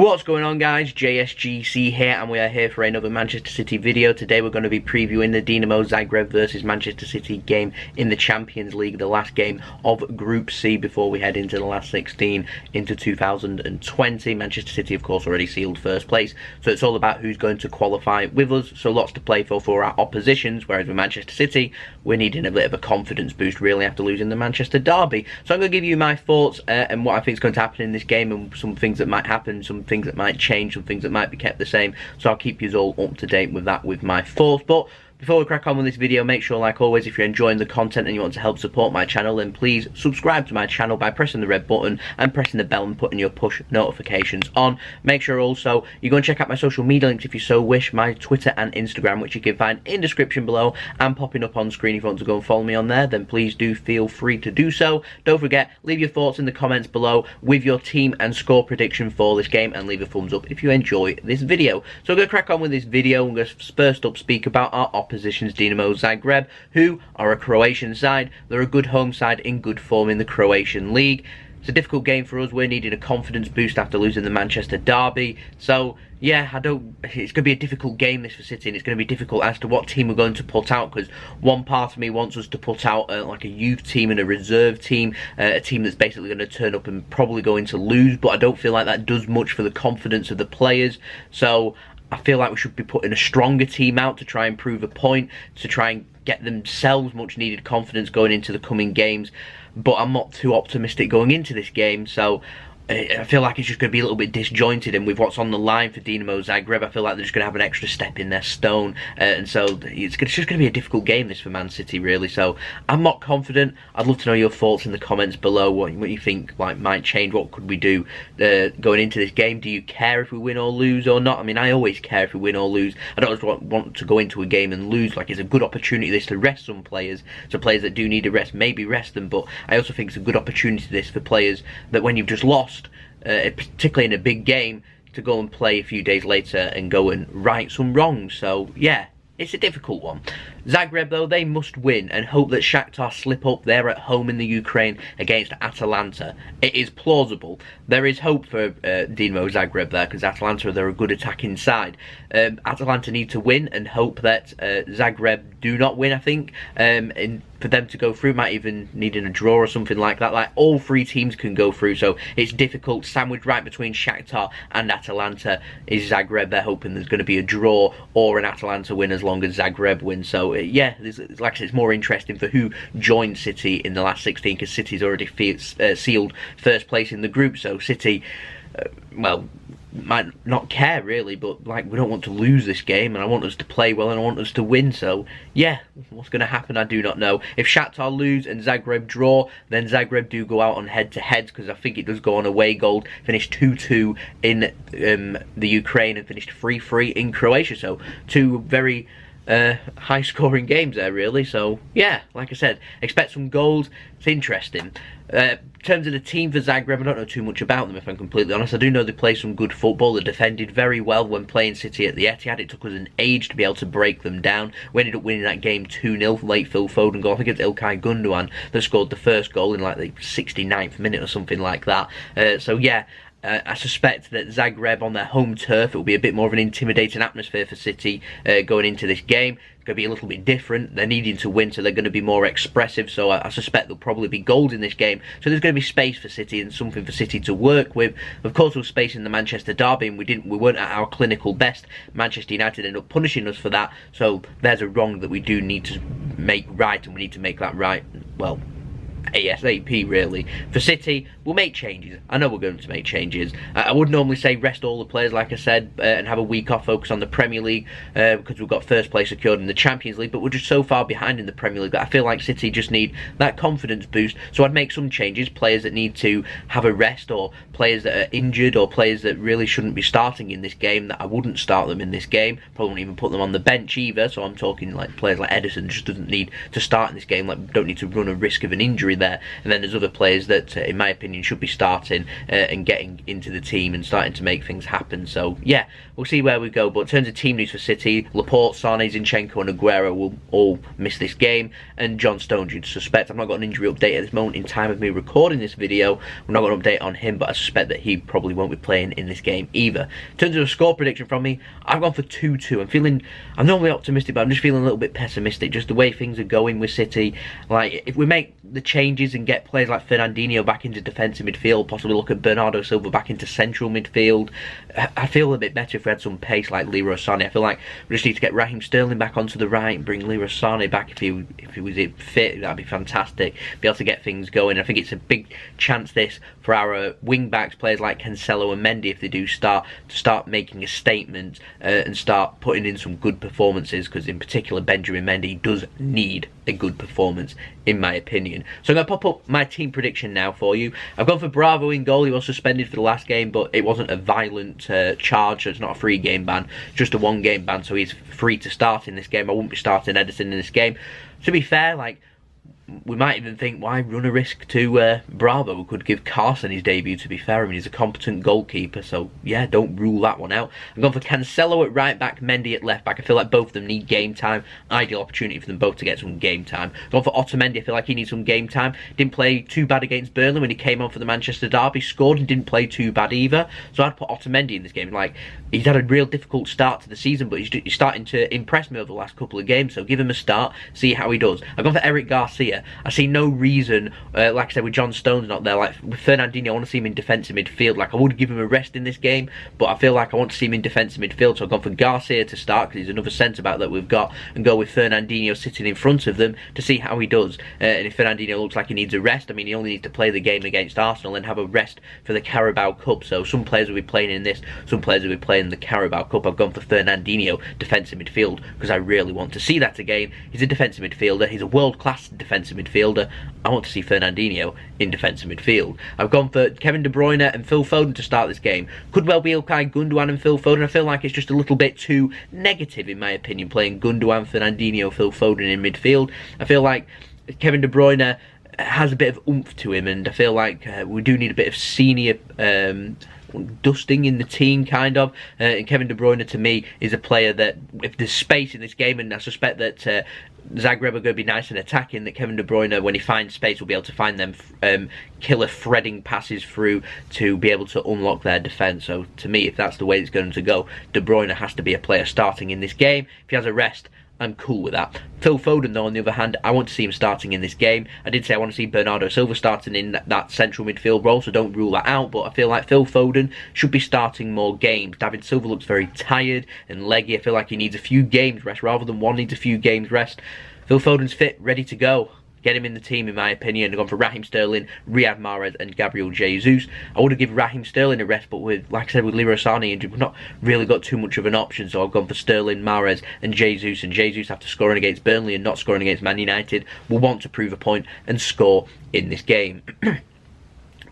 What's going on, guys? JSGC here, and we are here for another Manchester City video. Today we're going to be previewing the Dinamo Zagreb versus Manchester City game in the Champions League, the last game of Group C before we head into the last 16 into 2020. Manchester City, of course, already sealed first place, so it's all about who's going to qualify with us. So lots to play for our oppositions, whereas with Manchester City, we're needing a bit of a confidence boost really after losing the Manchester derby. So I'm going to give you my thoughts and what I think is going to happen in this game, and some things that might happen, some things that might change, some things that might be kept the same. So I'll keep you all up to date with that, with my thoughts. But before we crack on with this video, make sure, like always, if you're enjoying the content and you want to help support my channel, then please subscribe to my channel by pressing the red button and pressing the bell and putting your push notifications on. Make sure also you go and check out my social media links if you so wish, my Twitter and Instagram, which you can find in the description below and popping up on screen. If you want to go and follow me on there, then please do feel free to do so. Don't forget, leave your thoughts in the comments below with your team and score prediction for this game, and leave a thumbs up if you enjoy this video. So I'm going to crack on with this video. I'm going to first up speak about our oppositions, Dinamo Zagreb, who are a Croatian side. They're a good home side in good form in the Croatian league. It's a difficult game for us. We're needing a confidence boost after losing the Manchester derby. So yeah, it's going to be a difficult game this for City, and it's going to be difficult as to what team we're going to put out, because one part of me wants us to put out like a youth team and a reserve team, a team that's basically going to turn up and probably going to lose, but I don't feel like that does much for the confidence of the players. So I feel like we should be putting a stronger team out to try and prove a point, to try and get themselves much needed confidence going into the coming games. But I'm not too optimistic going into this game, so I feel like it's just going to be a little bit disjointed, and with what's on the line for Dinamo Zagreb, I feel like they're just going to have an extra step in their stone, and so it's just going to be a difficult game this for Man City really. So I'm not confident. I'd love to know your thoughts in the comments below, what you think like might change, what could we do going into this game. Do you care if we win or lose or not? I mean, I always care if we win or lose. I don't just want to go into a game and lose. Like, it's a good opportunity this to rest some players, so players that do need a rest, maybe rest them, but I also think it's a good opportunity this for players that when you've just lost, particularly in a big game, to go and play a few days later and go and right some wrongs. So yeah, it's a difficult one. Zagreb, though, they must win and hope that Shakhtar slip up. They're at home in the Ukraine against Atalanta. It is plausible. There is hope for Dinamo Zagreb there, because Atalanta, they're a good attacking side. Atalanta need to win and hope that Zagreb do not win, I think. And for them to go through, might even need a draw or something like that. Like, all three teams can go through, so it's difficult. Sandwiched right between Shakhtar and Atalanta is Zagreb. They're hoping there's going to be a draw or an Atalanta win as long as Zagreb wins. So yeah, like I said, it's more interesting for who joined City in the last 16, because City's already sealed first place in the group. So City, well, might not care really, but like, we don't want to lose this game, and I want us to play well and I want us to win. So yeah, what's going to happen I do not know. If Shakhtar lose and Zagreb draw, then Zagreb do go out on head-to-heads, because I think it does go on away goal, finished 2-2 in the Ukraine and finished 3-3 in Croatia. So two very high scoring games there really. So yeah, like I said, expect some goals. It's interesting. In terms of the team for Zagreb, I don't know too much about them, if I'm completely honest. I do know they play some good football. They defended very well when playing City at the Etihad. It took us an age to be able to break them down. We ended up winning that game 2-0, late Phil Foden goal. I think it's İlkay Gundogan that scored the first goal in like the 69th minute or something like that. So yeah, I suspect that Zagreb on their home turf, it will be a bit more of an intimidating atmosphere for City going into this game. It's going to be a little bit different. They're needing to win, so they're going to be more expressive. So I suspect there'll probably be goals in this game. So there's going to be space for City and something for City to work with. Of course, there was space in the Manchester derby, and we weren't at our clinical best. Manchester United ended up punishing us for that. So there's a wrong that we do need to make right, and we need to make that right, well, ASAP really. For City, we'll make changes. I know we're going to make changes. I would normally say rest all the players, like I said, and have a week off, focus on the Premier League, because we've got first place secured in the Champions League, but we're just so far behind in the Premier League that I feel like City just need that confidence boost. So I'd make some changes, players that need to have a rest, or players that are injured, or players that really shouldn't be starting in this game, that I wouldn't start them in this game. Probably wouldn't even put them on the bench either. So I'm talking like players like Ederson just doesn't need to start in this game, like don't need to run a risk of an injury there. And then there's other players that, in my opinion, should be starting and getting into the team and starting to make things happen. So yeah, we'll see where we go. But in terms of team news for City, Laporte, Sane, Zinchenko and Aguero will all miss this game, and John Stones, you'd suspect. I've not got an injury update at this moment in time of me recording this video. We're not got an update on him, but I suspect that he probably won't be playing in this game either. In terms of a score prediction from me, I've gone for 2-2. I'm normally optimistic, but I'm just feeling a little bit pessimistic, just the way things are going with City. Like, if we make the changes and get players like Fernandinho back into defensive midfield, possibly look at Bernardo Silva back into central midfield, I feel a bit better if we had some pace like Leroy Sané. I feel like we just need to get Raheem Sterling back onto the right and bring Leroy Sané back if he was fit. That'd be fantastic. Be able to get things going. I think it's a big chance this for our wing backs, players like Cancelo and Mendy, if they do start making a statement and start putting in some good performances, because in particular Benjamin Mendy does need a good performance in my opinion. So I'm going to pop up my team prediction now for you. I've gone for Bravo in goal. He was suspended for the last game, but it wasn't a violent charge, so it's not a 3-game ban, just a 1-game ban, so he's free to start in this game. I wouldn't be starting Ederson in this game. To be fair, like, we might even think, why run a risk to Bravo? We could give Carson his debut, to be fair. I mean, he's a competent goalkeeper, so yeah, don't rule that one out. I'm going for Cancelo at right back, Mendy at left back. I feel like both of them need game time. Ideal opportunity for them both to get some game time. Going for Otamendi, I feel like he needs some game time. Didn't play too bad against Burnley when he came on for the Manchester derby. Scored and didn't play too bad either. So I'd put Otamendi in this game. Like, he's had a real difficult start to the season, but he's starting to impress me over the last couple of games, so give him a start, see how he does. I've gone for Eric Garcia. I see no reason, like I said, with John Stones not there, like with Fernandinho, I want to see him in defensive midfield. Like, I would give him a rest in this game, but I feel like I want to see him in defensive midfield, so I've gone for Garcia to start, because he's another centre-back that we've got, and go with Fernandinho sitting in front of them to see how he does. And if Fernandinho looks like he needs a rest, I mean, he only needs to play the game against Arsenal and have a rest for the Carabao Cup, so some players will be playing in this, some players will be playing in the Carabao Cup. I've gone for Fernandinho defensive midfield, because I really want to see that again. He's a defensive midfielder, he's a world-class defensive midfielder. I want to see Fernandinho in defensive midfield. I've gone for Kevin De Bruyne and Phil Foden to start this game. Could well be Ilkay Gundogan and Phil Foden. I feel like it's just a little bit too negative, in my opinion, playing Gundogan, Fernandinho, Phil Foden in midfield. I feel like Kevin De Bruyne has a bit of oomph to him, and I feel like we do need a bit of senior dusting in the team, kind of. And Kevin De Bruyne, to me, is a player that, if there's space in this game, and I suspect that Zagreb are going to be nice and attacking, that Kevin De Bruyne, when he finds space, will be able to find them killer threading passes through to be able to unlock their defence. So to me, if that's the way it's going to go, De Bruyne has to be a player starting in this game. If he has a rest, I'm cool with that. Phil Foden, though, on the other hand, I want to see him starting in this game. I did say I want to see Bernardo Silva starting in that central midfield role, so don't rule that out, but I feel like Phil Foden should be starting more games. David Silva looks very tired and leggy. I feel like he needs a few games rest rather than one needs a few games rest. Phil Foden's fit, ready to go. Get him in the team, in my opinion. I've gone for Raheem Sterling, Riyad Mahrez and Gabriel Jesus. I would have given Raheem Sterling a rest, but with, like I said, with Leroy Sané injured, we've not really got too much of an option, so I've gone for Sterling, Mahrez and Jesus. And Jesus, after scoring against Burnley and not scoring against Man United, will want to prove a point and score in this game.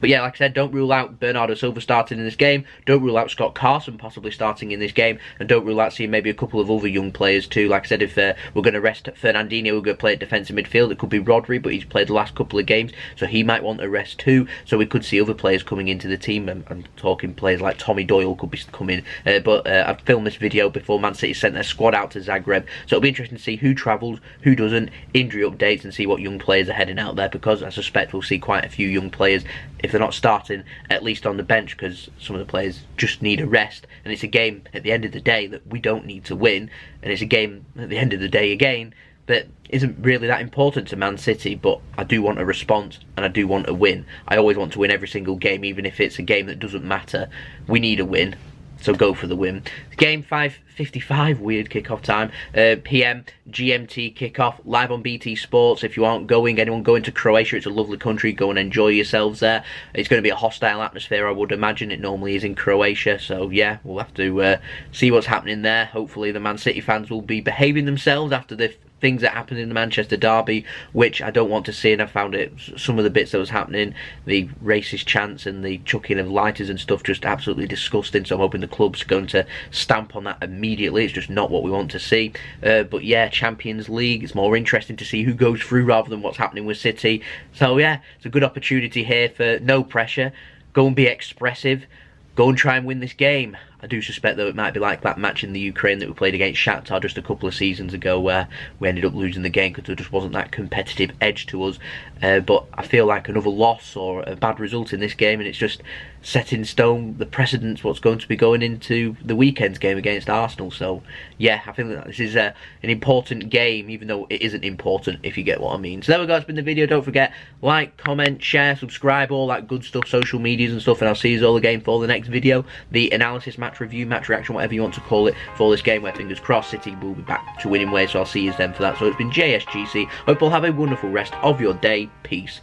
But yeah, like I said, don't rule out Bernardo Silva starting in this game. Don't rule out Scott Carson possibly starting in this game. And don't rule out seeing maybe a couple of other young players too. Like I said, if we're going to rest Fernandinho, we're going to play at defensive midfield. It could be Rodri, but he's played the last couple of games, so he might want a rest too. So we could see other players coming into the team. I'm talking players like Tommy Doyle could be coming. But I've filmed this video before Man City sent their squad out to Zagreb. So it'll be interesting to see who travels, who doesn't, injury updates, and see what young players are heading out there, because I suspect we'll see quite a few young players, if they're not starting, at least on the bench, because some of the players just need a rest. And it's a game at the end of the day that we don't need to win, and it's a game at the end of the day again that isn't really that important to Man City, but I do want a response and I do want a win. I always want to win every single game, even if it's a game that doesn't matter. We need a win, so go for the win. Game 5:55, weird kickoff time, PM GMT kickoff, live on BT Sports. If you aren't going, anyone going to Croatia, it's a lovely country, go and enjoy yourselves there. It's going to be a hostile atmosphere, I would imagine. It normally is in Croatia, so yeah, we'll have to see what's happening there. Hopefully the Man City fans will be behaving themselves after they've things that happened in the Manchester derby, which I don't want to see, and I found it, some of the bits that was happening, the racist chants and the chucking of lighters and stuff, just absolutely disgusting. So I'm hoping the club's going to stamp on that immediately. It's just not what we want to see. But yeah, Champions League, it's more interesting to see who goes through rather than what's happening with City. So yeah, it's a good opportunity here for no pressure. Go and be expressive. Go and try and win this game. I do suspect that it might be like that match in the Ukraine that we played against Shakhtar just a couple of seasons ago, where we ended up losing the game because there just wasn't that competitive edge to us. But I feel like another loss or a bad result in this game, and it's just set in stone the precedence what's going to be going into the weekend's game against Arsenal. So yeah, I think that this is an important game, even though it isn't important, if you get what I mean. So there we go, it's been the video. Don't forget, like, comment, share, subscribe, all that good stuff, social medias and stuff, and I'll see you all again for the next video, the analysis, match review, match reaction, whatever you want to call it, for this game where, fingers crossed, City will be back to winning ways. So I'll see you then for that. So it's been JSGC. Hope you'll have a wonderful rest of your day. Peace.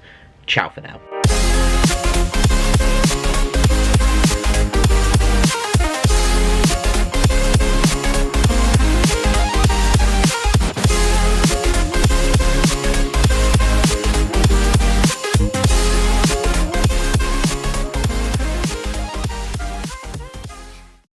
Ciao for now.